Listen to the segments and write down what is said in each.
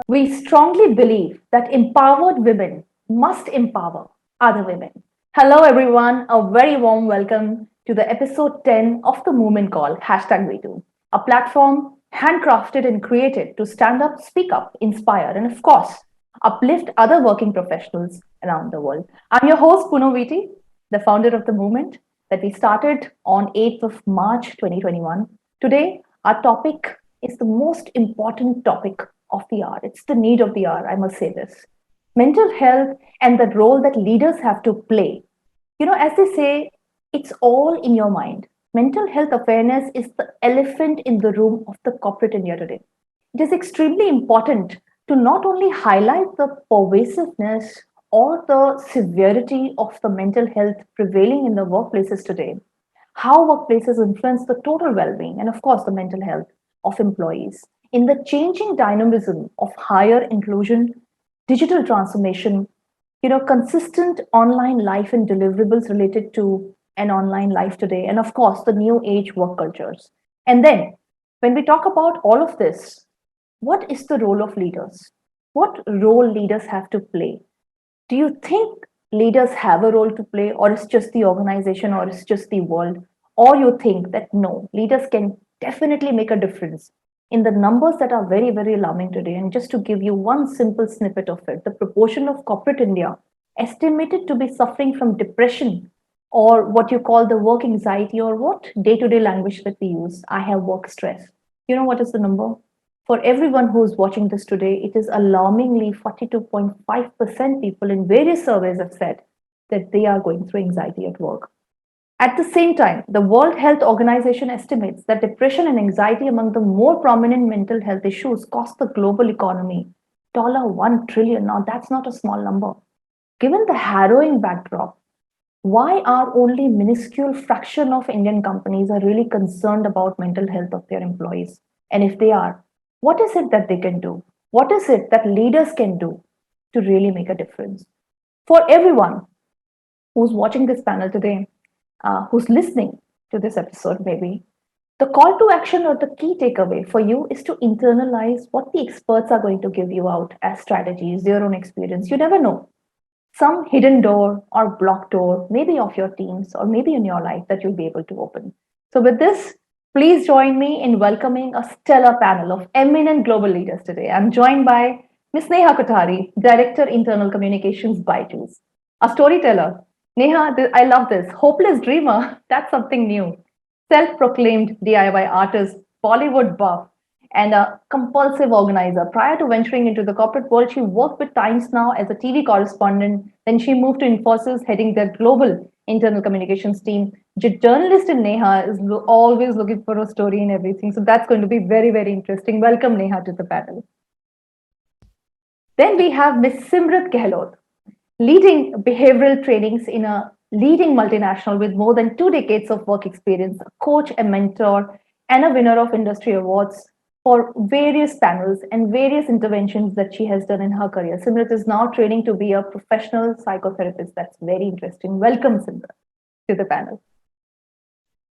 We strongly believe that empowered women must empower other women. Hello, everyone. A very warm welcome to the episode 10 of the movement called #WeToo, a platform handcrafted and created to stand up, speak up, inspire, and of course, uplift other working professionals around the world. I'm your host, Poonam Vijay, the founder of the movement that we started on 8th of March 2021. Today, our topic is the most important topic of the hour. It's the need of the hour, I must say this. Mental health and the role that leaders have to play. As they say, it's all in your mind. Mental health awareness is the elephant in the room of the corporate India today. It is extremely important to not only highlight the pervasiveness or the severity of the mental health prevailing in the workplaces today, how workplaces influence the total well being, and of course, the mental health of employees. In the changing dynamism of higher inclusion, digital transformation, consistent online life and deliverables related to an online life today, and of course, the new age work cultures. And then, when we talk about all of this, what is the role of leaders? What role leaders have to play? Do you think leaders have a role to play, or it's just the organization, or it's just the world? Or you think that no, leaders can definitely make a difference in the numbers that are very, very alarming today? And just to give you one simple snippet of it, the proportion of corporate India estimated to be suffering from depression or what you call the work anxiety, or what day to day language that we use. I have work stress. You know what is the number? For everyone who's watching this today, it is alarmingly 42.5% people in various surveys have said that they are going through anxiety at work. At the same time, the World Health Organization estimates that depression and anxiety among the more prominent mental health issues cost the global economy $1 trillion. Now, that's not a small number. Given the harrowing backdrop, why are only minuscule fraction of Indian companies are really concerned about mental health of their employees? And if they are, what is it that they can do? What is it that leaders can do to really make a difference? For everyone who's watching this panel today, who's listening to this episode, maybe, the call to action or the key takeaway for you is to internalize what the experts are going to give you out as strategies, their own experience. You never know. Some hidden door or blocked door, maybe of your teams or maybe in your life, that you'll be able to open. So, with this, please join me in welcoming a stellar panel of eminent global leaders today. I'm joined by Ms. Neha Kothari, Director Internal Communications by Juice, a storyteller. Neha, I love this. Hopeless dreamer, that's something new. Self proclaimed DIY artist, Bollywood buff, and a compulsive organizer. Prior to venturing into the corporate world, she worked with Times Now as a TV correspondent. Then she moved to Infosys, heading their global internal communications team. Journalist in Neha is always looking for a story in everything. So that's going to be very, very interesting. Welcome, Neha, to the panel. Then we have Miss Simrat Gehlot, leading behavioral trainings in a leading multinational with more than 2 decades of work experience, a coach, a mentor, and a winner of industry awards for various panels and various interventions that she has done in her career. Simrat is now training to be a professional psychotherapist. That's very interesting. Welcome, Simrat, to the panel.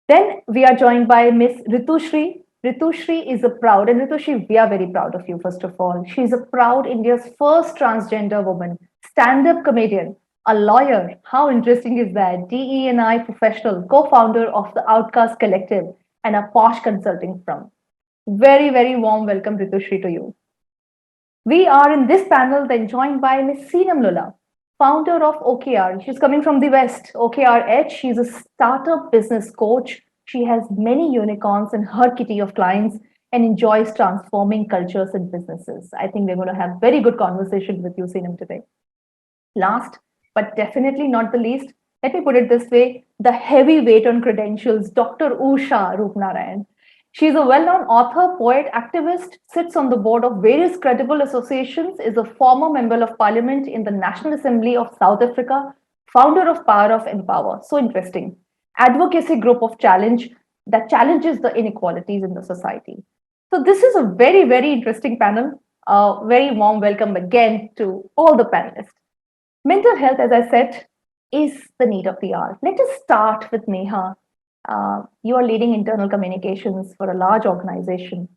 Then we are joined by Miss Ritushri. Ritushri is a proud, and Ritushri, we are very proud of you, first of all. She's a proud India's first transgender woman, stand up comedian, a lawyer. How interesting is that? DE&I professional, co founder of the Outcast Collective, and a posh consulting firm. Very, very warm welcome, Ritushri, to you. We are in this panel then joined by Ms. Seenam Lula, founder of OKR. She's coming from the West, OKR Edge. She's a startup business coach. She has many unicorns in her kitty of clients and enjoys transforming cultures and businesses. I think we're going to have very good conversation with you, Seenam, today. Last, but definitely not the least, let me put it this way, the heavyweight on credentials, Dr. Usha Rupnarayan. She's a well known author, poet, activist, sits on the board of various credible associations, is a former member of parliament in the National Assembly of South Africa, founder of Power of Empower. So interesting. Advocacy group of challenge that challenges the inequalities in the society. So, this is a very, very interesting panel. Very warm welcome again to all the panelists. Mental health, as I said, is the need of the hour. Let us start with Neha. You are leading internal communications for a large organization.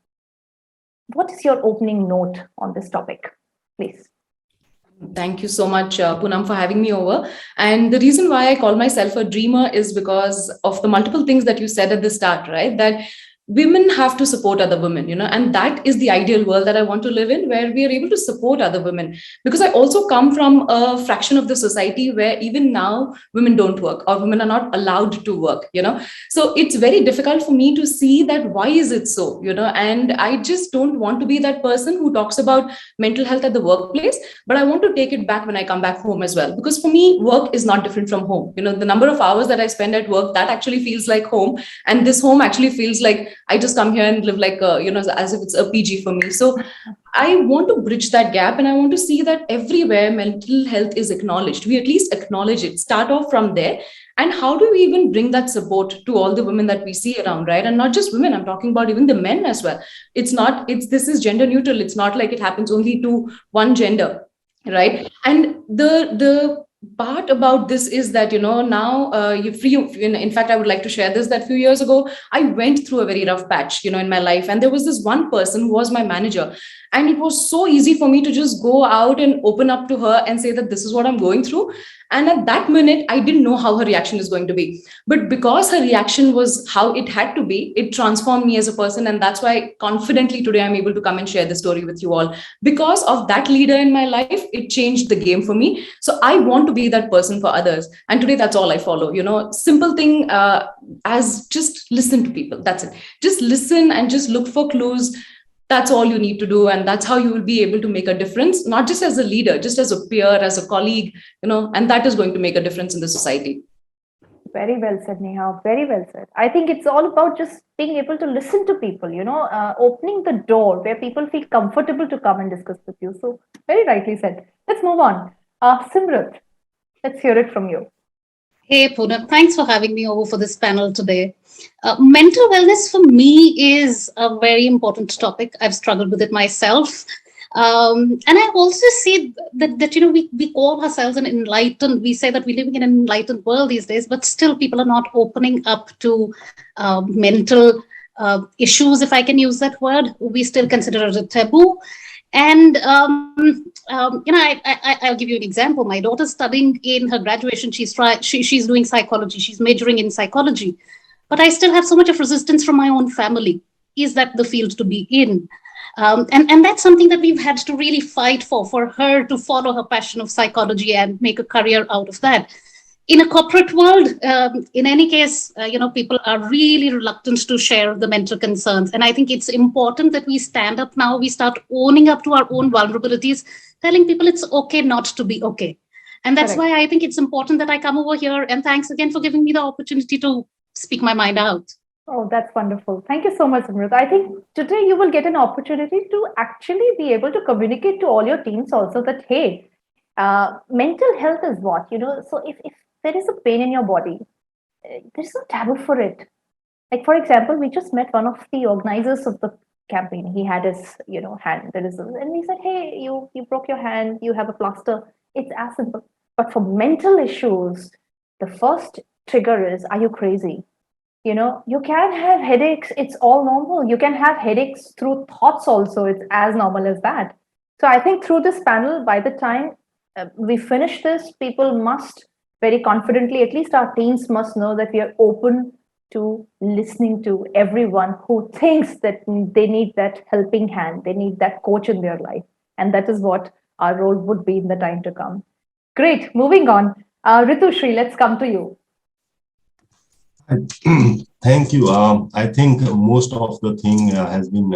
What is your opening note on this topic, please? Thank you so much, Poonam, for having me over. And the reason why I call myself a dreamer is because of the multiple things that you said at the start, right? That women have to support other women, and that is the ideal world that I want to live in, where we are able to support other women. Because I also come from a fraction of the society where even now women don't work or women are not allowed to work. So it's very difficult for me to see that why is it so, and I just don't want to be that person who talks about mental health at the workplace, but I want to take it back when I come back home as well. Because for me, work is not different from home. The number of hours that I spend at work, that actually feels like home. And this home actually feels like I just come here and live like, as if it's a PG for me. So I want to bridge that gap, and I want to see that everywhere mental health is acknowledged. We at least acknowledge it, start off from there. And how do we even bring that support to all the women that we see around, right? And not just women, I'm talking about even the men as well. This is gender neutral. It's not like it happens only to one gender, right? And the part about this is that now you free. In fact, I would like to share this, that few years ago I went through a very rough patch in my life, and there was this one person who was my manager, and it was so easy for me to just go out and open up to her and say that this is what I'm going through. And at that minute I didn't know how her reaction is going to be, but because her reaction was how it had to be, it transformed me as a person. And that's why confidently today I'm able to come and share the story with you all. Because of that leader in my life, it changed the game for me. So I want to be that person for others, and today that's all I follow. Simple thing, as just listen to people. That's it. Just listen and just look for clues. That's all you need to do, and that's how you will be able to make a difference, not just as a leader, just as a peer, as a colleague, and that is going to make a difference in the society. Very well said, Neha. Very well said. I think it's all about just being able to listen to people, opening the door where people feel comfortable to come and discuss with you. So, very rightly said. Let's move on. Simrat, let's hear it from you. Hey, Poonam, thanks for having me over for this panel today. Mental wellness for me is a very important topic. I've struggled with it myself. And I also see that we call ourselves an enlightened, we say that we're living in an enlightened world these days, but still people are not opening up to mental issues, if I can use that word. We still consider it a taboo. And I'll give you an example. My daughter's studying in her graduation. She's doing psychology. She's majoring in psychology, but I still have so much of resistance from my own family. Is that the field to be in? And that's something that we've had to really fight for her to follow her passion of psychology and make a career out of that. In a corporate world, in any case, people are really reluctant to share the mental concerns. And I think it's important that we stand up now, we start owning up to our own vulnerabilities, telling people it's okay not to be okay. And that's Correct. why I think it's important that I come over here. And thanks again for giving me the opportunity to speak my mind out. Oh, that's wonderful. Thank you so much, Simrat. I think today you will get an opportunity to actually be able to communicate to all your teams also that, hey, mental health is what, so if there is a pain in your body, there's no taboo for it. Like, for example, we just met one of the organizers of the campaign. He had his, hand. And we said, hey, you broke your hand, you have a plaster. It's as simple. But for mental issues, the first trigger is, are you crazy? You can have headaches. It's all normal. You can have headaches through thoughts also. It's as normal as that. So I think through this panel, by the time we finish this, people must very confidently, at least our teams must know that we are open to listening to everyone who thinks that they need that helping hand, they need that coach in their life. And that is what our role would be in the time to come. Great. Moving on. Ritushri, let's come to you. Thank you. I think most of the thing has been,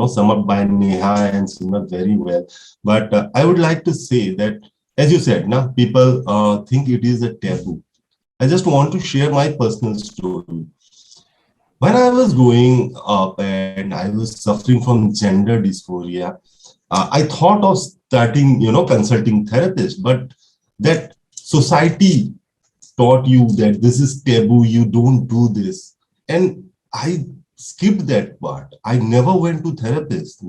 summed up by Neha and Simrat very well. But I would like to say that, as you said, now people think it is a taboo. I just want to share my personal story. When I was growing up and I was suffering from gender dysphoria, I thought of starting, consulting therapist, but that society taught you that this is taboo, you don't do this. And I skipped that part. I never went to therapist,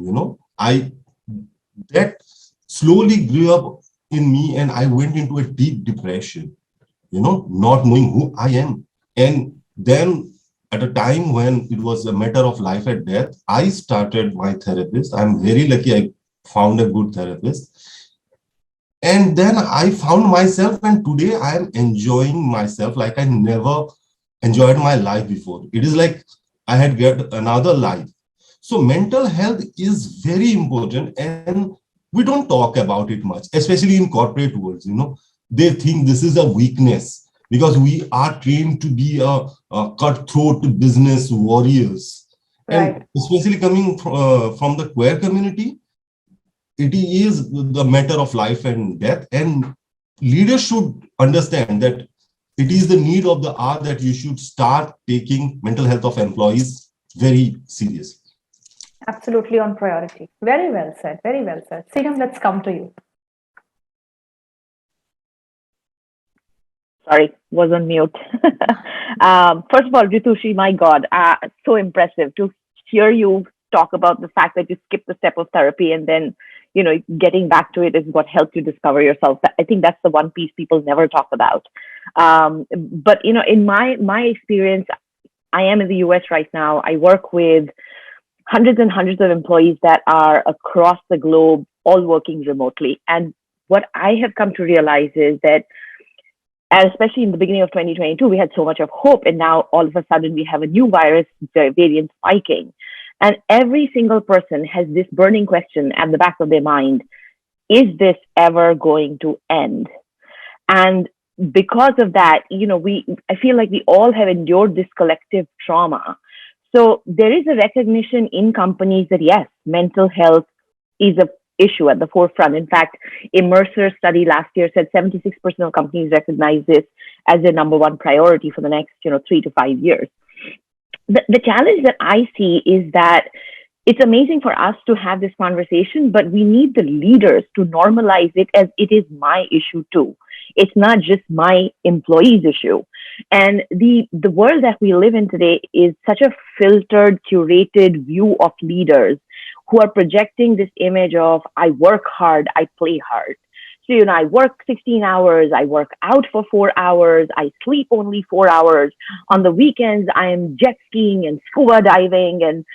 that slowly grew up in me and I went into a deep depression, not knowing who I am. And then at a time when it was a matter of life and death, I started my therapist. I'm very lucky I found a good therapist. And then I found myself, and today I am enjoying myself like I never enjoyed my life before. It is like I had get another life. So mental health is very important, and we don't talk about it much, especially in corporate worlds. They think this is a weakness because we are trained to be a cutthroat business warriors. Right. And especially coming from the queer community, it is the matter of life and death, and leaders should understand that it is the need of the hour that you should start taking mental health of employees very seriously. Absolutely on priority. Very well said. Very well said. Sinam, let's come to you. Sorry, was on mute. First of all, Ritushi, my God, so impressive to hear you talk about the fact that you skipped the step of therapy and then, getting back to it is what helped you discover yourself. I think that's the one piece people never talk about. But, in my experience, I am in the US right now. I work with hundreds and hundreds of employees that are across the globe, all working remotely. And what I have come to realize is that, and especially in the beginning of 2022, we had so much of hope. And now all of a sudden we have a new virus variant spiking. And every single person has this burning question at the back of their mind. Is this ever going to end? And because of that, I feel like we all have endured this collective trauma. So there is a recognition in companies that yes, mental health is a issue at the forefront. In fact, a Mercer study last year said 76% of companies recognize this as their number one priority for the next, 3 to 5 years. The challenge that I see is that it's amazing for us to have this conversation, but we need the leaders to normalize it as it is my issue too. It's not just my employees' issue. And the world that we live in today is such a filtered, curated view of leaders who are projecting this image of I work hard, I play hard. So, I work 16 hours, I work out for 4 hours, I sleep only 4 hours. On the weekends, I am jet skiing and scuba diving. And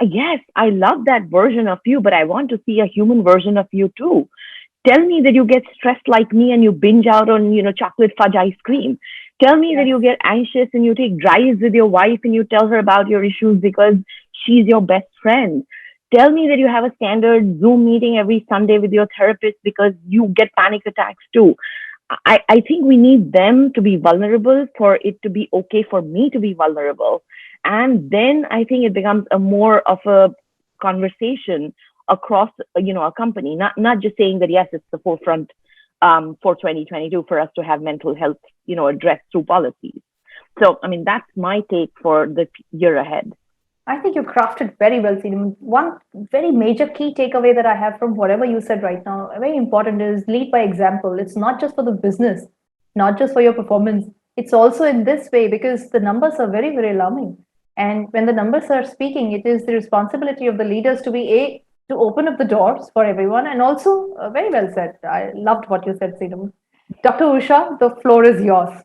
yes, I love that version of you, but I want to see a human version of you too. Tell me that you get stressed like me and you binge out on, chocolate fudge ice cream. Tell me that you get anxious and you take drives with your wife and you tell her about your issues because she's your best friend. Tell me that you have a standard Zoom meeting every Sunday with your therapist because you get panic attacks too. I think we need them to be vulnerable for it to be okay for me to be vulnerable. And then I think it becomes a more of a conversation across, a company, not just saying that, yes, it's the forefront for 2022 for us to have mental health, addressed through policies. So, that's my take for the year ahead. I think you crafted very well, Sinam. One very major key takeaway that I have from whatever you said right now, very important, is lead by example. It's not just for the business, not just for your performance. It's also in this way because the numbers are very, very alarming. And when the numbers are speaking, it is the responsibility of the leaders to be to open up the doors for everyone. And also, very well said. I loved what you said, Sinam. Dr. Usha, the floor is yours.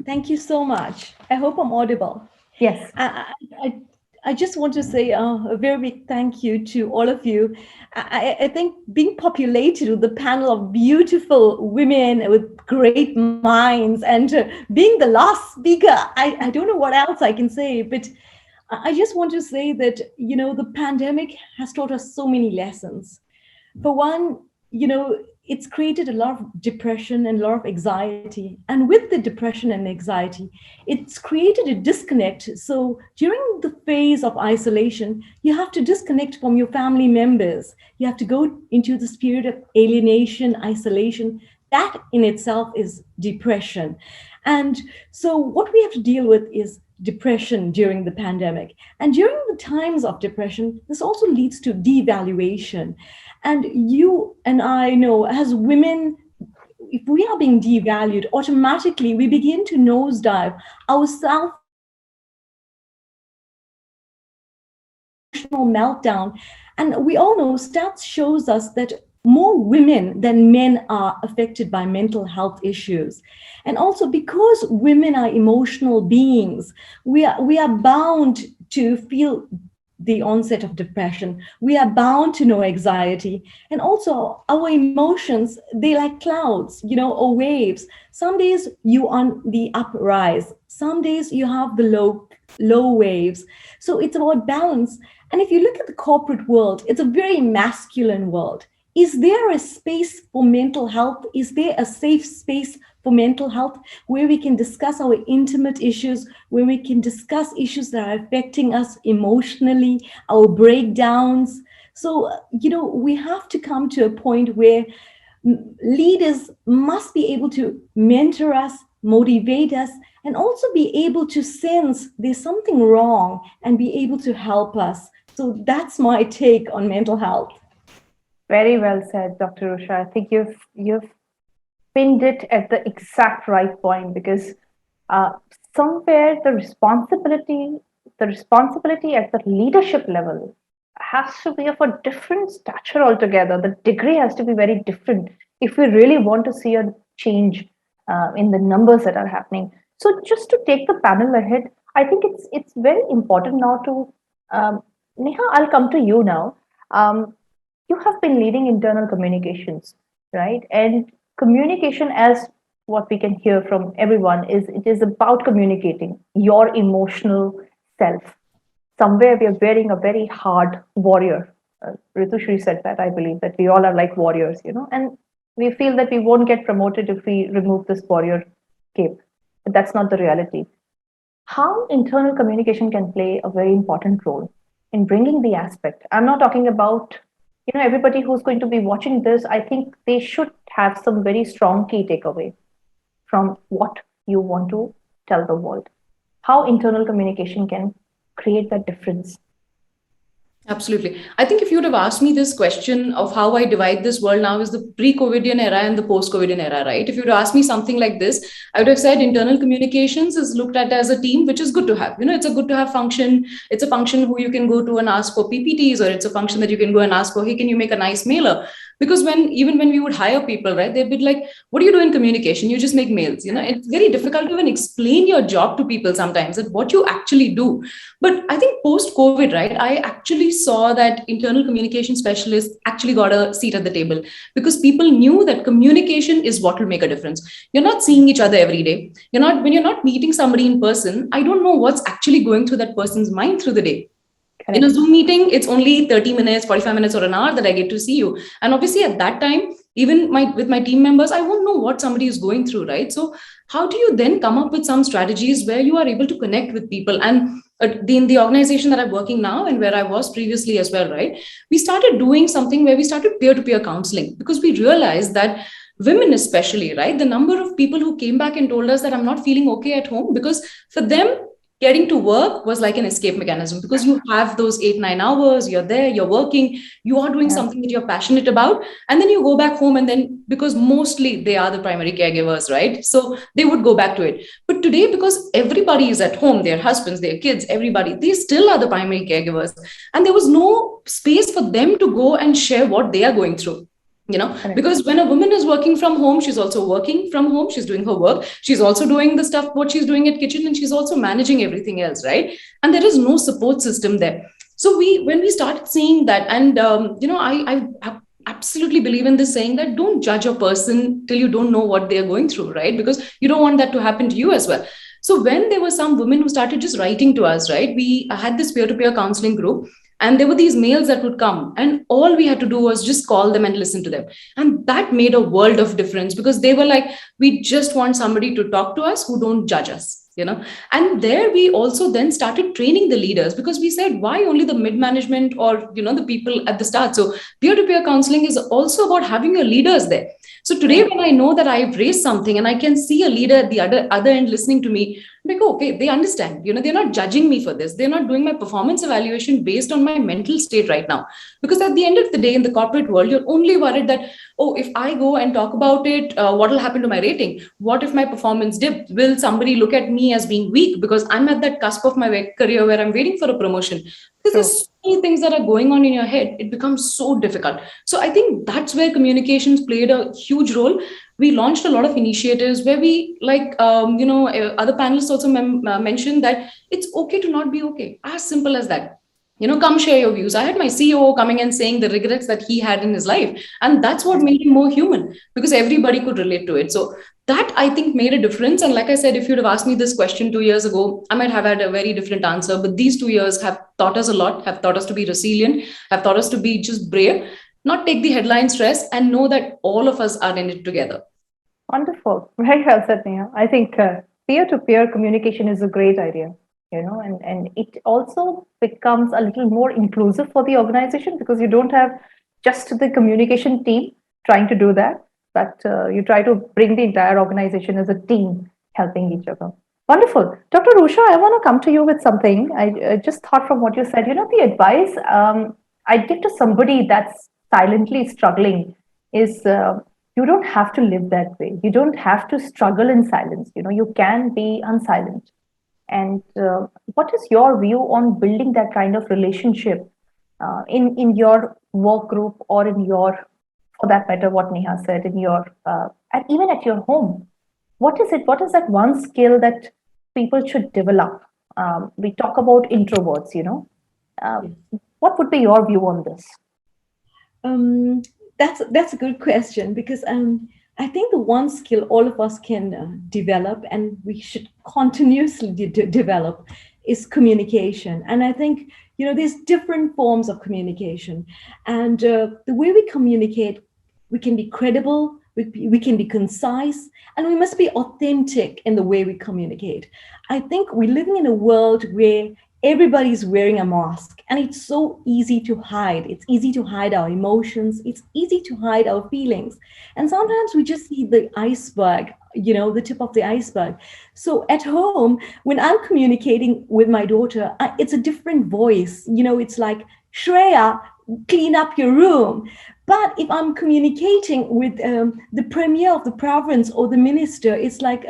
Thank you so much. I hope I'm audible. Yes. I just want to say a very big thank you to all of you. I think being populated with the panel of beautiful women with great minds and being the last speaker, I don't know what else I can say, but I just want to say that, the pandemic has taught us so many lessons. For one, it's created a lot of depression and a lot of anxiety. And with the depression and anxiety, it's created a disconnect. So during the phase of isolation, you have to disconnect from your family members. You have to go into this period of alienation, isolation. That in itself is depression. And so what we have to deal with is depression during the pandemic. And during the times of depression, this also leads to devaluation. And you and I know, as women, if we are being devalued, automatically we begin to nosedive. Our self-emotional meltdown. And we all know stats shows us that more women than men are affected by mental health issues. And also because women are emotional beings, we are bound to feel the onset of depression. We are bound to know anxiety. And also our emotions, they like clouds, or waves. Some days you on the uprise, some days you have the low waves. So it's about balance. And if you look at the corporate world, it's a very masculine world. Is there a space for mental health? Is there a safe space for mental health where we can discuss our intimate issues, where we can discuss issues that are affecting us emotionally, our breakdowns? So, we have to come to a point where leaders must be able to mentor us, motivate us, and also be able to sense there's something wrong and be able to help us. So that's my take on mental health. Very well said, Dr. Usha. I think you've pinned it at the exact right point, because somewhere the responsibility at the leadership level has to be of a different stature altogether. The degree has to be very different if we really want to see a change in the numbers that are happening. So just to take the panel ahead, I think it's very important now to Neha, I'll come to you now. You have been leading internal communications, right? And communication, as what we can hear from everyone, it is about communicating your emotional self. Somewhere we are wearing a very hard warrior. Ritushri said that, I believe, that we all are like warriors, and we feel that we won't get promoted if we remove this warrior cape. But that's not the reality. How internal communication can play a very important role in bringing the aspect. I'm not talking about everybody who's going to be watching this. I think they should have some very strong key takeaway from what you want to tell the world. How internal communication can create that difference. Absolutely. I think if you would have asked me this question of how I divide this world now is the pre-COVIDian era and the post-COVIDian era, right? If you would have asked me something like this, I would have said internal communications is looked at as a team, which is good to have. It's a good to have function. It's a function who you can go to and ask for PPTs, or it's a function that you can go and ask for, hey, can you make a nice mailer? Because even when we would hire people, right, they'd be like, what do you do in communication? You just make mails. It's very difficult to even explain your job to people sometimes and what you actually do. But I think post-COVID, right, I actually saw that internal communication specialists actually got a seat at the table, because people knew that communication is what will make a difference. You're not seeing each other every day. When you're not meeting somebody in person, I don't know what's actually going through that person's mind through the day. Correct. In a Zoom meeting, it's only 30 minutes, 45 minutes or an hour that I get to see you. And obviously at that time, even with my team members, I won't know what somebody is going through, right? So how do you then come up with some strategies where you are able to connect with people? And in the organization that I'm working now and where I was previously as well, right? We started doing something where we started peer-to-peer counseling, because we realized that women especially, right? The number of people who came back and told us that I'm not feeling okay at home, because for them, getting to work was like an escape mechanism, because you have those 8-9 hours, you're there, you're working, you are doing something that you're passionate about. And then you go back home, and then because mostly they are the primary caregivers, right? So they would go back to it. But today, because everybody is at home, their husbands, their kids, everybody, they still are the primary caregivers. And there was no space for them to go and share what they are going through. Because when a woman is working from home, she's also working from home, she's doing her work, she's also doing the stuff, what she's doing at kitchen, and she's also managing everything else, right? And there is no support system there. So when we started seeing that, and I absolutely believe in this saying that don't judge a person till you don't know what they're going through, right? Because you don't want that to happen to you as well. So when there were some women who started just writing to us, right? We had this peer-to-peer counseling group, and there were these mails that would come, and all we had to do was just call them and listen to them. And that made a world of difference, because they were like, we just want somebody to talk to us who don't judge us. And there we also then started training the leaders, because we said, why only the mid-management or, the people at the start? So peer-to-peer counseling is also about having your leaders there. So today, when I know that I've raised something and I can see a leader at the other end listening to me, I'm like, oh, okay, they understand, they're not judging me for this. They're not doing my performance evaluation based on my mental state right now. Because at the end of the day, in the corporate world, you're only worried that, oh, if I go and talk about it, what will happen to my rating? What if my performance dipped? Will somebody look at me as being weak because I'm at that cusp of my career where I'm waiting for a promotion? Because there's so many things that are going on in your head, it becomes so difficult. So I think that's where communications played a huge role. We launched a lot of initiatives where we, like, other panelists also mentioned that it's okay to not be okay. As simple as that. Come share your views. I had my CEO coming and saying the regrets that he had in his life. And that's what made him more human, because everybody could relate to it. So that, I think, made a difference. And like I said, if you'd have asked me this question 2 years ago, I might have had a very different answer. But these 2 years have taught us a lot, have taught us to be resilient, have taught us to be just brave, not take the headline stress, and know that all of us are in it together. Wonderful. Very well said, Neha. I think peer-to-peer communication is a great idea, and it also becomes a little more inclusive for the organization, because you don't have just the communication team trying to do that, but you try to bring the entire organization as a team helping each other. Wonderful. Dr. Usha, I want to come to you with something. I just thought from what you said, the advice I'd give to somebody that's silently struggling is you don't have to live that way. You don't have to struggle in silence. You can be unsilent. And what is your view on building that kind of relationship in your work group, or in your, for that matter, what Neha said, in your, and even at your home? What is it? What is that one skill that people should develop? We talk about introverts, what would be your view on this? That's a good question, because I think the one skill all of us can develop, and we should continuously develop, is communication. And I think there's different forms of communication, and the way we communicate, we can be credible, we can be concise, and we must be authentic in the way we communicate. I think we're living in a world where everybody's wearing a mask, and it's so easy to hide. It's easy to hide our emotions. It's easy to hide our feelings. And sometimes we just see the iceberg, the tip of the iceberg. So at home, when I'm communicating with my daughter, it's a different voice. It's like, Shreya, clean up your room. But if I'm communicating with the premier of the province or the minister, it's like,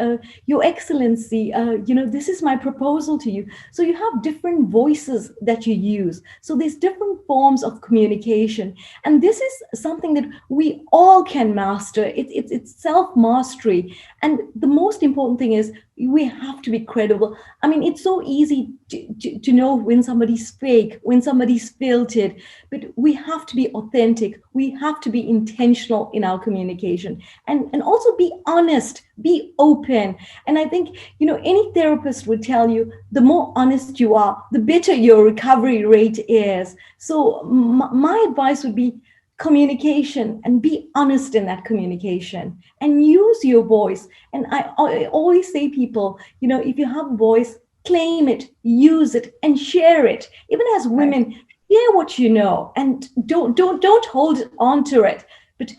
Your Excellency, this is my proposal to you. So you have different voices that you use. So there's different forms of communication. And this is something that we all can master. It's self-mastery. And the most important thing is we have to be credible. I mean, it's so easy to know when somebody's fake, when somebody's filtered, but we have to be authentic. We have to be intentional in our communication, and also be honest, be open. And I think, any therapist would tell you, the more honest you are, the better your recovery rate is. So my advice would be communication, and be honest in that communication, and use your voice. And I always say, people, if you have a voice, claim it, use it, and share it. Even as women, share what you know, and don't hold on to it, but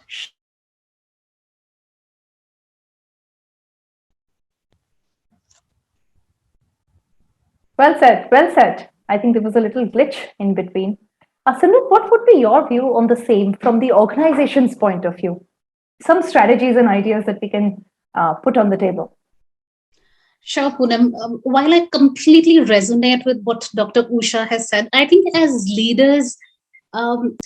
Well said. Well said. I think there was a little glitch in between. Simran, what would be your view on the same from the organization's point of view? Some strategies and ideas that we can put on the table. Sure, Poonam. While I completely resonate with what Dr. Usha has said, I think as leaders,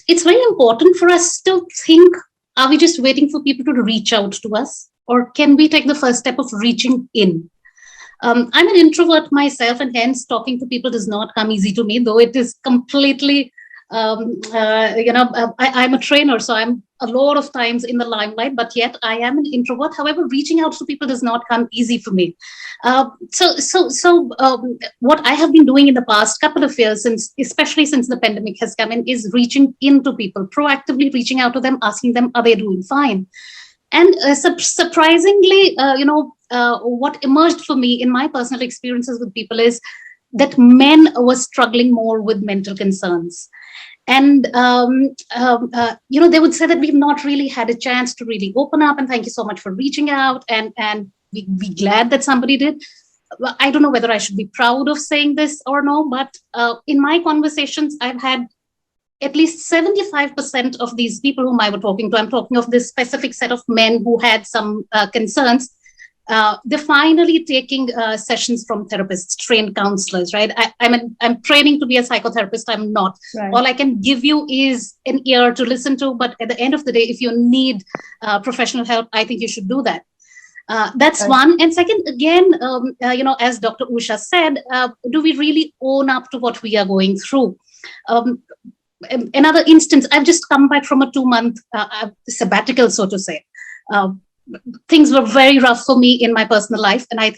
it's very important for us to think, are we just waiting for people to reach out to us? Or can we take the first step of reaching in? I'm an introvert myself, and hence talking to people does not come easy to me, though it is completely, I'm a trainer, so I'm a lot of times in the limelight, but yet I am an introvert. However, reaching out to people does not come easy for me. So what I have been doing in the past couple of years, especially since the pandemic has come in, is reaching into people, proactively reaching out to them, asking them, are they doing fine? And surprisingly, what emerged for me in my personal experiences with people is that men were struggling more with mental concerns. And, they would say that we've not really had a chance to really open up. And thank you so much for reaching out. And we're glad that somebody did. I don't know whether I should be proud of saying this or no, but in my conversations, I've had at least 75% of these people whom I were talking to, I'm talking of this specific set of men who had some concerns, they're finally taking sessions from therapists, trained counselors, right? I'm training to be a psychotherapist. I'm not. Right. All I can give you is an ear to listen to. But at the end of the day, if you need professional help, I think you should do that. That's Right. one. And second, again, as Dr. Usha said, do we really own up to what we are going through? Another instance, I've just come back from a 2-month sabbatical, so to say. Things were very rough for me in my personal life, and I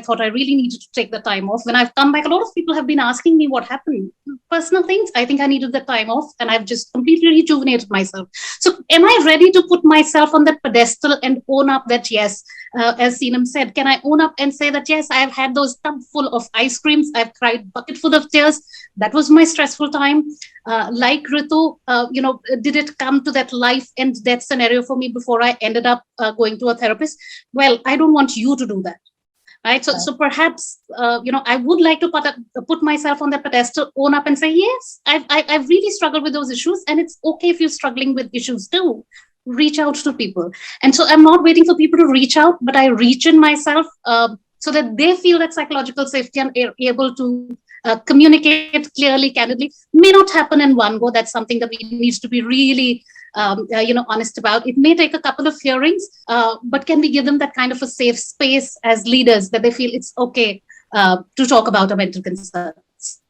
thought I really needed to take the time off. When I've come back, a lot of people have been asking me what happened. Personal things, I think I needed the time off, and I've just completely rejuvenated myself. So am I ready to put myself on that pedestal and own up that, yes, as Seenam said, can I own up and say that, yes, I've had those tub full of ice creams, I've cried bucket full of tears, that was my stressful time. Like Ritu, did it come to that life and death scenario for me before I ended up going to a therapist? Well, I don't want you to do that, right? So perhaps, I would like to put myself on that pedestal, own up and say, yes, I've really struggled with those issues. And it's okay if you're struggling with issues too. Reach out to people. And so I'm not waiting for people to reach out, but I reach in myself so that they feel that psychological safety and are able to communicate clearly, candidly. May not happen in one go. That's something that we need to be really, honest about. It may take a couple of hearings, but can we give them that kind of a safe space as leaders that they feel it's okay to talk about our mental concerns?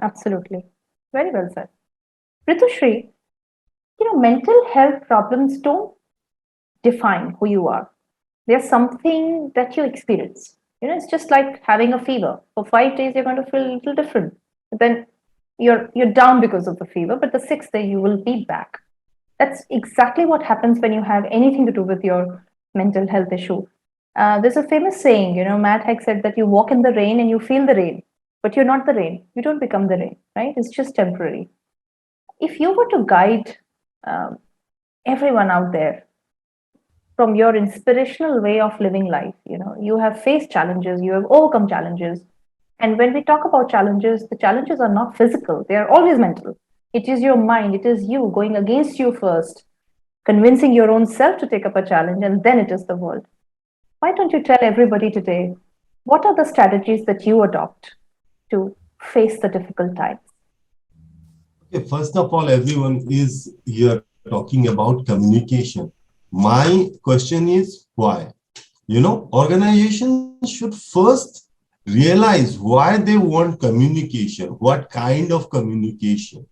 Absolutely. Very well said. Ritushri, mental health problems don't define who you are. They're something that you experience. It's just like having a fever. For 5 days, you're going to feel a little different. But then you're down because of the fever, but the 6th day you will be back. That's exactly what happens when you have anything to do with your mental health issue. There's a famous saying, Matt Haig said that you walk in the rain and you feel the rain, but you're not the rain. You don't become the rain, right? It's just temporary. If you were to guide everyone out there from your inspirational way of living life, you have faced challenges, you have overcome challenges. And when we talk about challenges, the challenges are not physical, they are always mental. It is your mind, it is you going against you first, convincing your own self to take up a challenge, and then it is the world. Why don't you tell everybody today, what are the strategies that you adopt to face the difficult times? Okay, first of all, everyone is here talking about communication. My question is why? Organizations should first realize why they want communication, what kind of communication.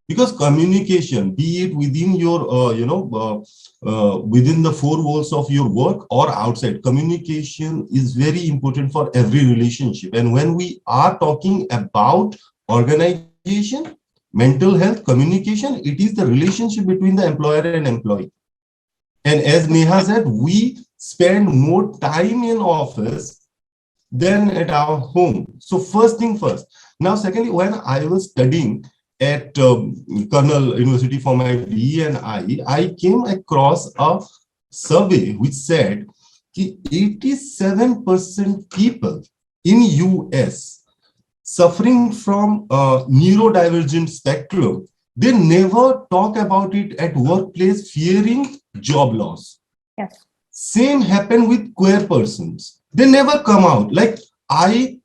Because communication, be it within your, within the 4 walls of your work or outside, communication is very important for every relationship. And when we are talking about organization, mental health, communication, it is the relationship between the employer and employee. And as Neha said, we spend more time in office than at our home. So first thing first. Now, secondly, when I was studying at Cornell University for my BE and I came across a survey which said that 87% people in US suffering from neurodivergent spectrum, they never talk about it at workplace, fearing job loss. Yes. Same happened with queer persons. They never come out. Like I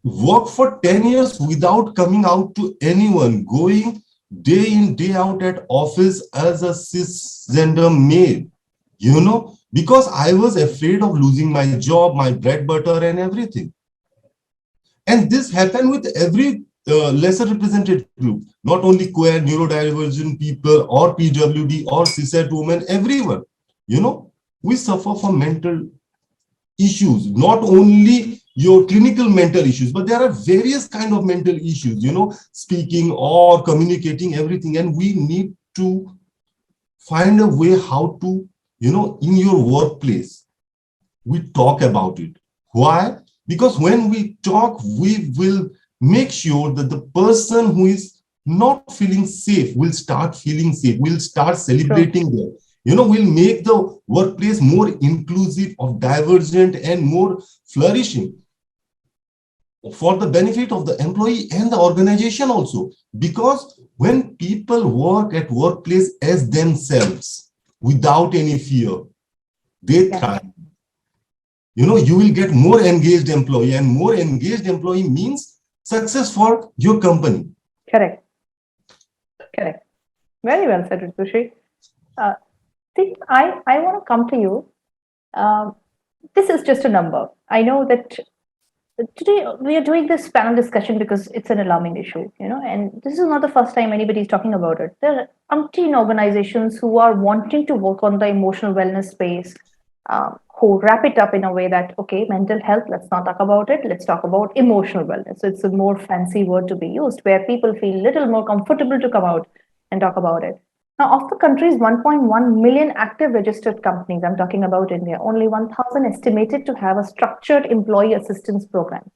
worked for 10 years without coming out to anyone, going day in, day out at office as a cisgender male, because I was afraid of losing my job, my bread, butter, and everything. And this happened with every lesser represented group, not only queer, neurodivergent people or PWD or cishet women, everyone. We suffer from mental issues, not only your clinical mental issues, but there are various kind of mental issues, speaking or communicating, everything. And we need to find a way how to, in your workplace, we talk about it. Why? Because when we talk, we will make sure that the person who is not feeling safe will start feeling safe, will start celebrating them. We'll make the workplace more inclusive, of divergent and more flourishing for the benefit of the employee and the organization also. Because when people work at workplace as themselves, without any fear, they thrive. you will get more engaged employee, and more engaged employee means success for your company. Correct. Correct. Very well said, Ritushi. See, I want to come to you. Um, this is just a number. I know that today we are doing this panel discussion because it's an alarming issue, and this is not the first time anybody is talking about it. There are umpteen organizations who are wanting to work on the emotional wellness space, who wrap it up in a way that, okay, mental health, let's not talk about it, let's talk about emotional wellness. So it's a more fancy word to be used where people feel a little more comfortable to come out and talk about it. Now, of the country's 1.1 million active registered companies, I'm talking about India, only 1,000 estimated to have a structured employee assistance program.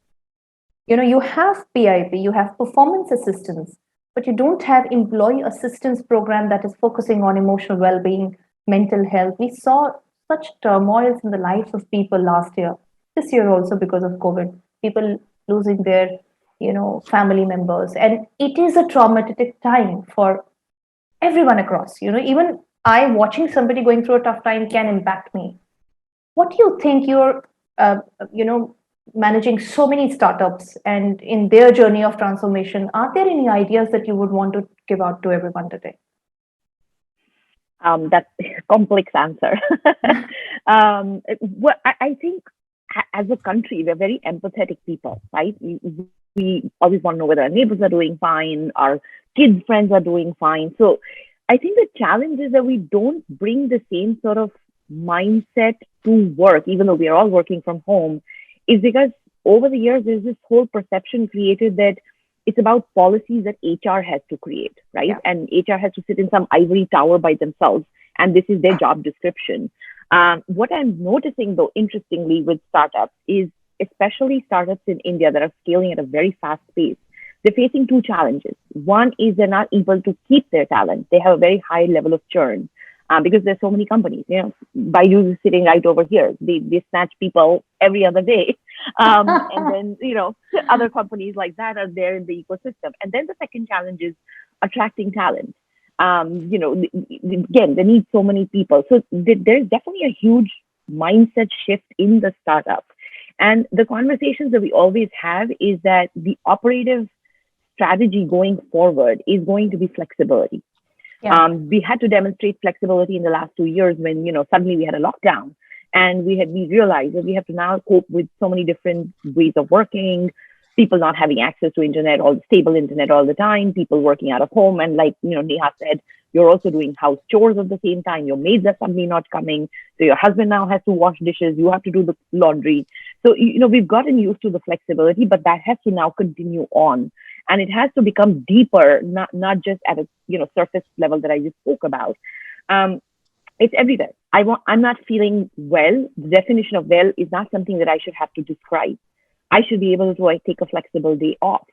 You have PIP, you have performance assistance, but you don't have employee assistance program that is focusing on emotional well-being, mental health. We saw such turmoils in the lives of people last year, this year also because of COVID, people losing their, family members. And it is a traumatic time for everyone across. Even I watching somebody going through a tough time can impact me. What do you think you're managing so many startups and in their journey of transformation, are there any ideas that you would want to give out to everyone today? That's a complex answer. I think as a country, we're very empathetic people, right? We always want to know whether our neighbors are doing fine, our kids' friends are doing fine. So I think the challenge is that we don't bring the same sort of mindset to work, even though we are all working from home, is because over the years, there's this whole perception created that it's about policies that HR has to create, right? Yeah. And HR has to sit in some ivory tower by themselves, and this is their job description. What I'm noticing, though, interestingly, with startups is, especially startups in India that are scaling at a very fast pace, they're facing two challenges. One is they're not able to keep their talent. They have a very high level of churn because there's so many companies. Baidu is sitting right over here. They snatch people every other day. And then, other companies like that are there in the ecosystem. And then the second challenge is attracting talent. Again, they need so many people. So there's definitely a huge mindset shift in the startup. And the conversations that we always have is that the operative strategy going forward is going to be flexibility. Yeah. We had to demonstrate flexibility in the last 2 years when, suddenly we had a lockdown, and we realized that we have to now cope with so many different ways of working, people not having access to internet, stable internet all the time, people working out of home. And like, Neha said, you're also doing house chores at the same time. Your maids are suddenly not coming. So your husband now has to wash dishes. You have to do the laundry. So, we've gotten used to the flexibility, but that has to now continue on. And it has to become deeper, not just at a, surface level that I just spoke about. It's everywhere. I'm not feeling well. The definition of well is not something that I should have to describe. I should be able to take a flexible day off,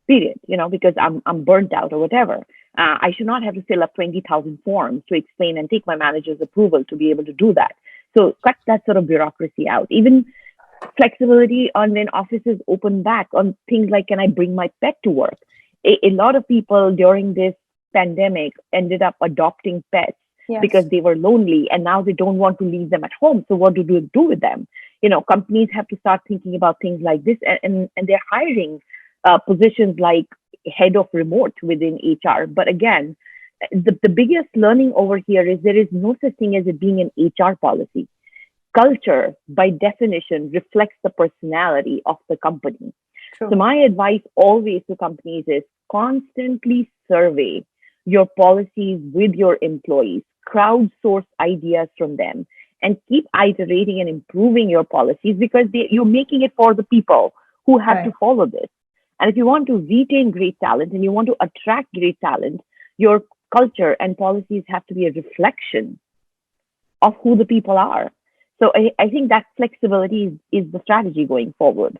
period, because I'm burnt out or whatever. I should not have to fill up 20,000 forms to explain and take my manager's approval to be able to do that. So cut that sort of bureaucracy out. Even flexibility on when offices open back on things like, can I bring my pet to work? A lot of people during this pandemic ended up adopting pets. Yes. Because they were lonely and now they don't want to leave them at home. So what do we do with them? Companies have to start thinking about things like this, and they're hiring positions like head of remote within HR. But again, the biggest learning over here is there is no such thing as it being an HR policy. Culture, by definition, reflects the personality of the company. True. So my advice always to companies is constantly survey your policies with your employees, crowdsource ideas from them, and keep iterating and improving your policies because you're making it for the people who have to follow this. And if you want to retain great talent and you want to attract great talent, your culture and policies have to be a reflection of who the people are. So I think that flexibility is the strategy going forward.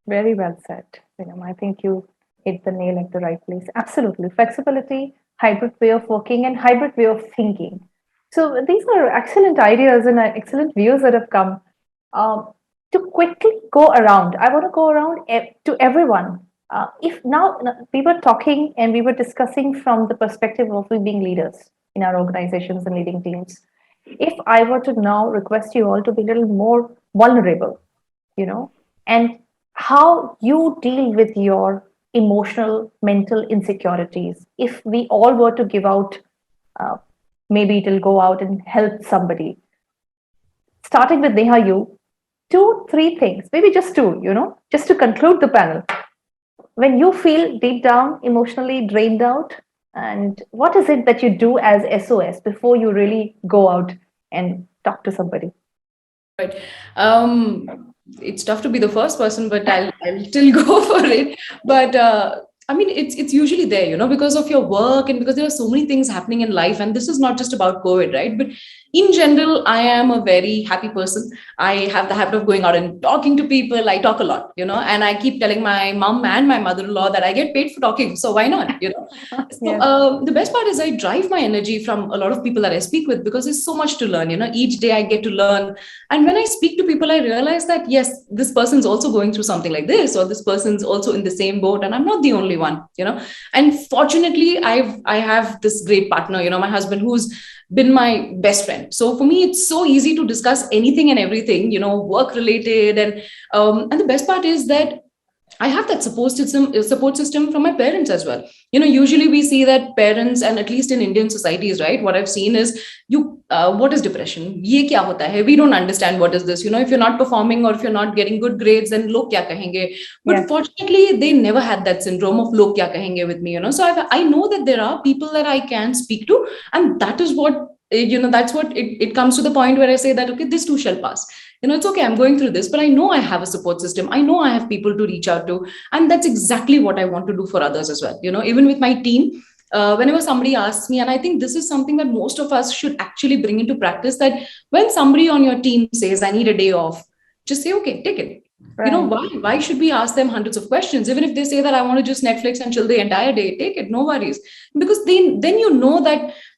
Very well said. I think you hit the nail at the right place. Absolutely. Flexibility, hybrid way of working, and hybrid way of thinking. So these are excellent ideas and excellent views that have come. To quickly go around, I want to go around to everyone. If now we were talking and we were discussing from the perspective of we being leaders in our organizations and leading teams, if I were to now request you all to be a little more vulnerable, and how you deal with your emotional, mental insecurities, if we all were to give out, uh, maybe it'll go out and help somebody. Starting with Neha, you, two, three things, maybe just two, just to conclude the panel. When you feel deep down, emotionally drained out, and what is it that you do as SOS before you really go out and talk to somebody? Right. It's tough to be the first person, but I'll still go for it. But I mean, it's usually there, because of your work and because there are so many things happening in life. And this is not just about COVID, right? But in general, I am a very happy person. I have the habit of going out and talking to people. I talk a lot, and I keep telling my mom and my mother-in-law that I get paid for talking. So why not, So Yes. the best part is I drive my energy from a lot of people that I speak with because there's so much to learn, each day I get to learn. And when I speak to people, I realize that, yes, this person's also going through something like this, or this person's also in the same boat, and I'm not the only one, And fortunately, I have this great partner, my husband, who's been my best friend. So for me, it's so easy to discuss anything and everything, work related. And the best part is that I have that support system from my parents as well. Usually we see that parents, and at least in Indian societies, right? What I've seen is what is depression? Ye kya hota hai? We don't understand what is this. If you're not performing or if you're not getting good grades, then log kya kahenge? But Yes. fortunately, they never had that syndrome of log kya kahenge with me. So I know that there are people that I can speak to, and that is what that's what it comes to the point where I say that, okay, this too shall pass. It's okay, I'm going through this, but I know I have a support system. I know I have people to reach out to. And that's exactly what I want to do for others as well. Even with my team, whenever somebody asks me, and I think this is something that most of us should actually bring into practice, that when somebody on your team says, I need a day off, just say, okay, take it. Right. Why should we ask them hundreds of questions? Even if they say that I want to just Netflix and chill the entire day, take it, no worries. Because then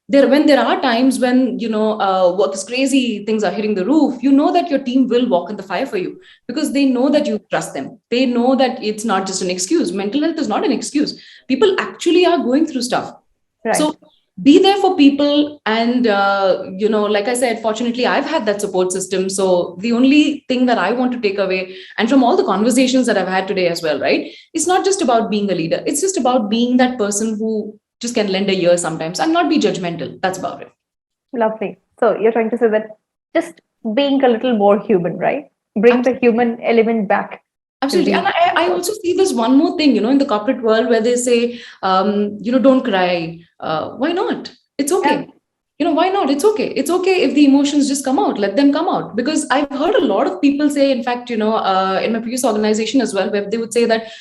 that when there are times when work is crazy, things are hitting the roof, that your team will walk in the fire for you, because they know that you trust them. They know that it's not just an excuse. Mental health is not an excuse. People actually are going through stuff. Right. So be there for people. And like I said, fortunately I've had that support system. So the only thing that I want to take away, and from all the conversations that I've had today as well, right, it's not just about being a leader. It's just about being that person who just can lend a ear sometimes and not be judgmental. That's about it. Lovely. So you're trying to say that just being a little more human, right? Bring the human element back. Absolutely. And I also see this one more thing, in the corporate world where they say, don't cry. Why not? It's okay. Why not? It's okay. It's okay if the emotions just come out. Let them come out. Because I've heard a lot of people say, in fact, in my previous organization as well, where they would say that,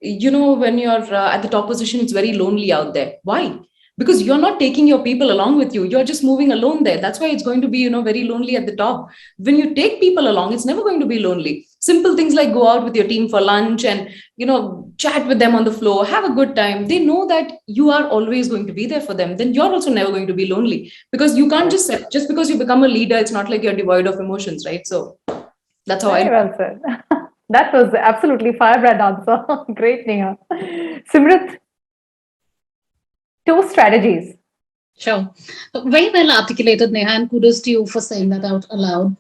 when you're at the top position, it's very lonely out there. Why? Because you're not taking your people along with you. You're just moving alone there. That's why it's going to be, very lonely at the top. When you take people along, it's never going to be lonely. Simple things like go out with your team for lunch and, chat with them on the floor, have a good time. They know that you are always going to be there for them. Then you're also never going to be lonely, because you can't just because you become a leader, it's not like you're devoid of emotions, right? So that's how Very well said. That was absolutely firebrand answer. Great, Neha. Simrit, two strategies. Sure. Very well articulated, Neha, and kudos to you for saying that out aloud.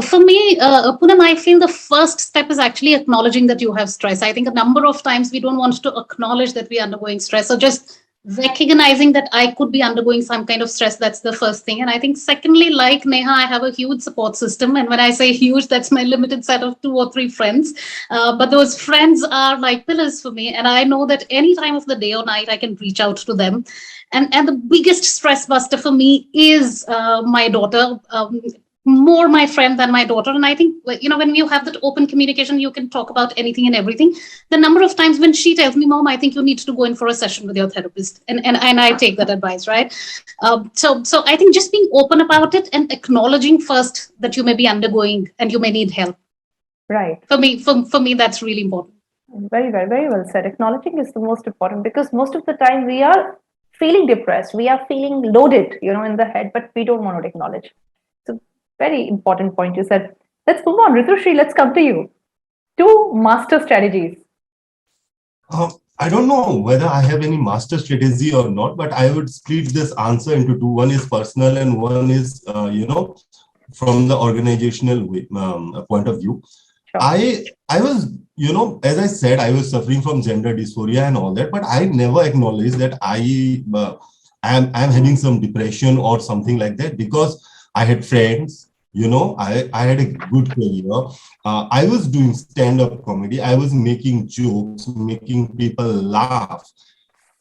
For me, Poonam, I feel the first step is actually acknowledging that you have stress. I think a number of times we don't want to acknowledge that we are undergoing stress. So just recognizing that I could be undergoing some kind of stress, that's the first thing. And I think secondly, like Neha, I have a huge support system. And when I say huge, that's my limited set of 2 or 3 friends. But those friends are like pillars for me. And I know that any time of the day or night, I can reach out to them. And the biggest stress buster for me is my daughter. More my friend than my daughter. And I think, when you have that open communication, you can talk about anything and everything. The number of times when she tells me, Mom, I think you need to go in for a session with your therapist. And I take that advice, right? So I think just being open about it and acknowledging first that you may be undergoing and you may need help. Right. For me, that's really important. Very well said. Acknowledging is the most important, because most of the time we are feeling depressed. We are feeling loaded, in the head, but we don't want to acknowledge. Very important point you said. Let's move on. Ritushri, let's come to you. 2 master strategies. I don't know whether I have any master strategy or not, but I would split this answer into two. One is personal and one is, from the organizational point of view. Sure. I was, as I said, I was suffering from gender dysphoria and all that, but I never acknowledged that I'm having some depression or something like that, because I had friends, I had a good career. I was doing stand-up comedy. I was making jokes, making people laugh.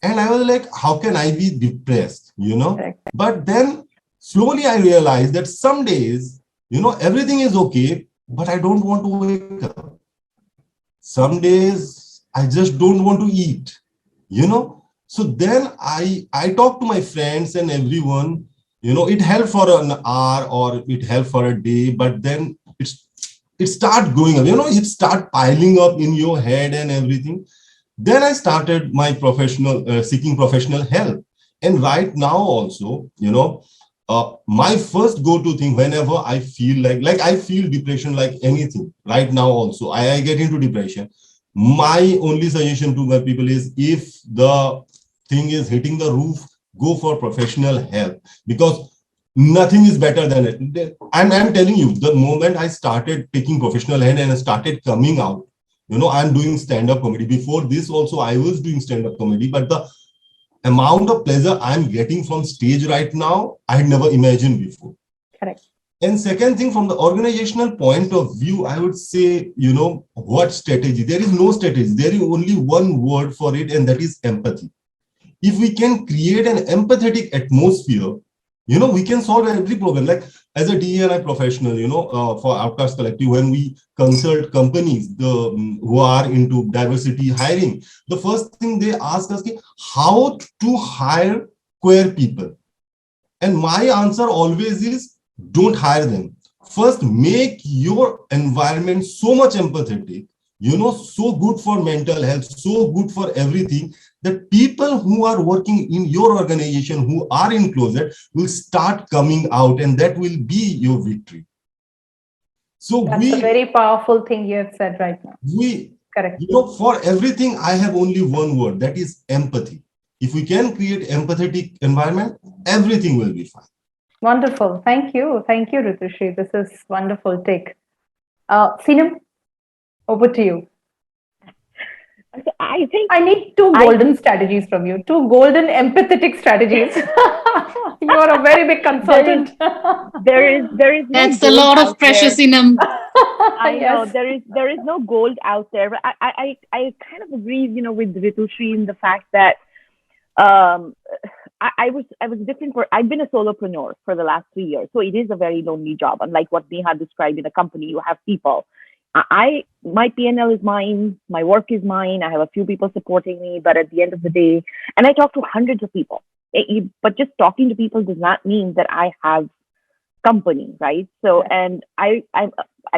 And I was like, how can I be depressed, Correct. But then slowly I realized that some days, everything is okay, but I don't want to wake up. Some days I just don't want to eat, So then I talk to my friends and everyone, it helped for an hour or it helped for a day, but then it start going up, it start piling up in your head and everything. Then I started my seeking professional help. And right now also, my first go-to thing whenever I feel like I feel depression like anything right now also, I get into depression. My only suggestion to my people is, if the thing is hitting the roof, go for professional help, because nothing is better than it. I'm telling you, the moment I started taking professional help and I started coming out, I'm doing stand-up comedy. Before this also, I was doing stand-up comedy, but the amount of pleasure I'm getting from stage right now, I had never imagined before. Correct. And second thing, from the organizational point of view, I would say, what strategy? There is no strategy. There is only one word for it, and that is empathy. If we can create an empathetic atmosphere, we can solve every problem. Like as a DE&I professional, for Outcast Collective, when we consult companies who are into diversity hiring, the first thing they ask us is how to hire queer people. And my answer always is, don't hire them. First, make your environment so much empathetic, so good for mental health, so good for everything, that people who are working in your organization, who are in closet, will start coming out, and that will be your victory. So That's a very powerful thing you have said right now. Correct. For everything, I have only one word, that is empathy. If we can create empathetic environment, everything will be fine. Wonderful. Thank you. Thank you, Ritushi. This is wonderful take. Poonam, over to you. I think I need two golden strategies from you. Two golden empathetic strategies. You are a very big consultant. there is no That's a gold lot of out precious there. in them. I know Yes. there is no gold out there, but I kind of agree, with Ritushri in the fact that um I was different. I've been a solopreneur for the last 3 years, so it is a very lonely job. Unlike what Neha described, in a company you have people. My P&L is mine, my work is mine. I have a few people supporting me, but at the end of the day, and I talk to hundreds of people. But just talking to people does not mean that I have company, right? So, and I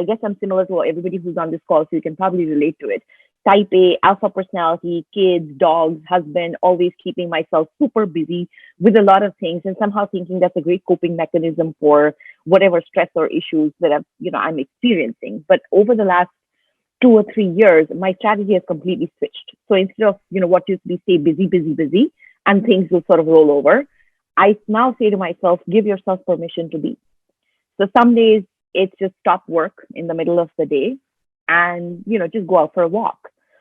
guess I'm similar to everybody who's on this call, so you can probably relate to it. Type A, alpha personality, kids, dogs, husband, always keeping myself super busy with a lot of things, and somehow thinking that's a great coping mechanism for whatever stress or issues that I'm experiencing. But over the last 2 or 3 years, my strategy has completely switched. So instead of, what used to be stay busy, busy, busy, and things will sort of roll over, I now say to myself, give yourself permission to be. So some days it's just stop work in the middle of the day and, just go out for a walk.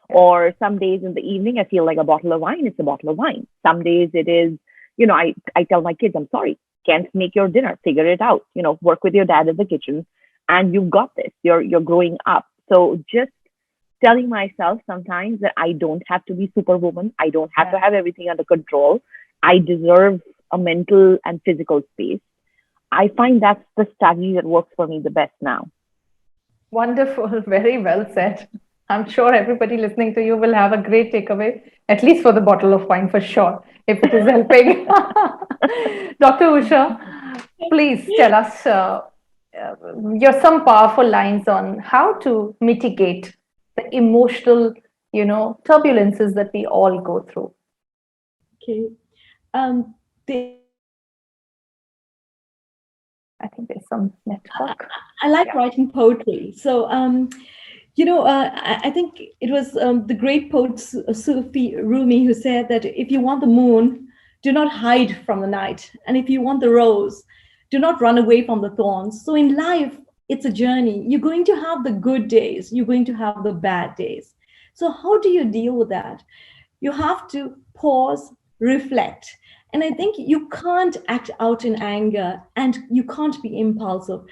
Or some days in the evening, I feel like a bottle of wine, it's a bottle of wine. Some days it is, I tell my kids, I'm sorry, can't make your dinner, figure it out, work with your dad in the kitchen, and you've got this, you're growing up. So just telling myself sometimes that I don't have to be superwoman. I don't have to have everything under control. I deserve a mental and physical space. I find that's the strategy that works for me the best now. Wonderful. Very well said. I'm sure everybody listening to you will have a great takeaway, at least for the bottle of wine for sure, if it is helping. Dr. Usha, please tell us some powerful lines on how to mitigate the emotional, turbulences that we all go through. Okay. I think there's some network. I like writing poetry. So I think it was the great poet Sufi Rumi who said that if you want the moon, do not hide from the night. And if you want the rose, do not run away from the thorns. So in life, it's a journey. You're going to have the good days, you're going to have the bad days. So, how do you deal with that? You have to pause, reflect. And I think you can't act out in anger and you can't be impulsive.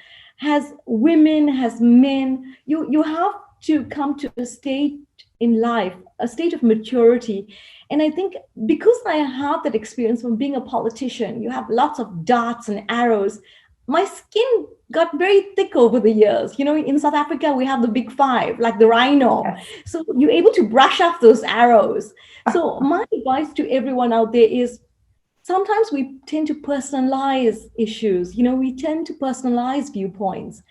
As women, as men, you have to come to a state in life, a state of maturity. And I think because I have that experience from being a politician, you have lots of darts and arrows. My skin got very thick over the years. In South Africa, we have the big five, like the rhino. Yes. So you're able to brush off those arrows. So my advice to everyone out there is sometimes we tend to personalize issues. We tend to personalize viewpoints.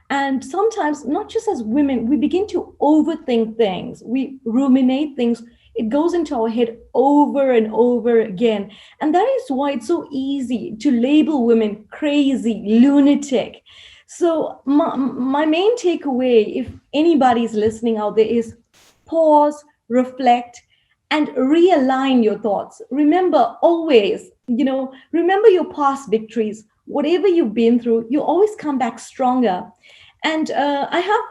And sometimes, not just as women, we begin to overthink things. We ruminate things. It goes into our head over and over again. And that is why it's so easy to label women crazy, lunatic. So my main takeaway, if anybody's listening out there, is pause, reflect, and realign your thoughts. Remember always, remember your past victories. Whatever you've been through, you always come back stronger. And I have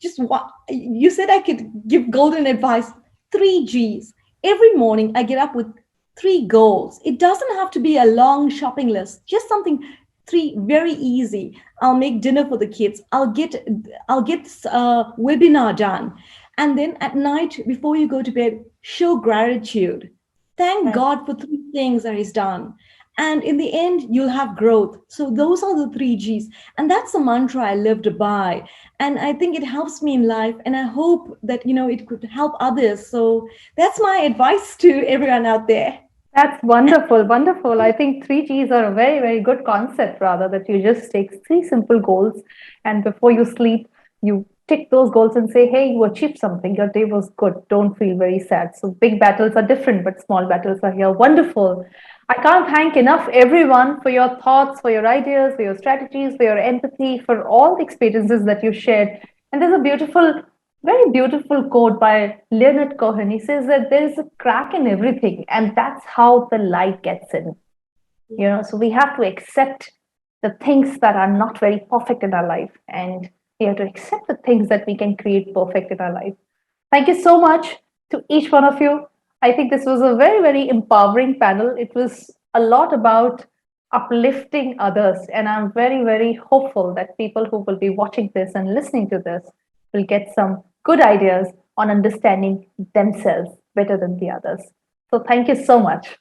just what you said I could give golden advice. 3 G's. Every morning I get up with 3 goals. It doesn't have to be a long shopping list, just something 3 very easy. I'll make dinner for the kids. I'll get this webinar done. And then at night, before you go to bed, show gratitude. Thank God for 3 things that He's done. And in the end, you'll have growth. So those are the 3 G's. And that's the mantra I lived by. And I think it helps me in life. And I hope that, it could help others. So that's my advice to everyone out there. That's wonderful, wonderful. I think 3 Gs are a very, very good concept, rather, that you just take 3 simple goals and before you sleep, you tick those goals and say, hey, you achieved something. Your day was good. Don't feel very sad. So big battles are different, but small battles are here. Wonderful. I can't thank enough everyone for your thoughts, for your ideas, for your strategies, for your empathy, for all the experiences that you shared. And there's a beautiful, very beautiful quote by Leonard Cohen. He says that there is a crack in everything, and that's how the light gets in. So we have to accept the things that are not very perfect in our life, and we have to accept the things that we can create perfect in our life. Thank you so much to each one of you. I think this was a very, very empowering panel. It was a lot about uplifting others. And I'm very, very hopeful that people who will be watching this and listening to this will get some good ideas on understanding themselves better than the others. So thank you so much.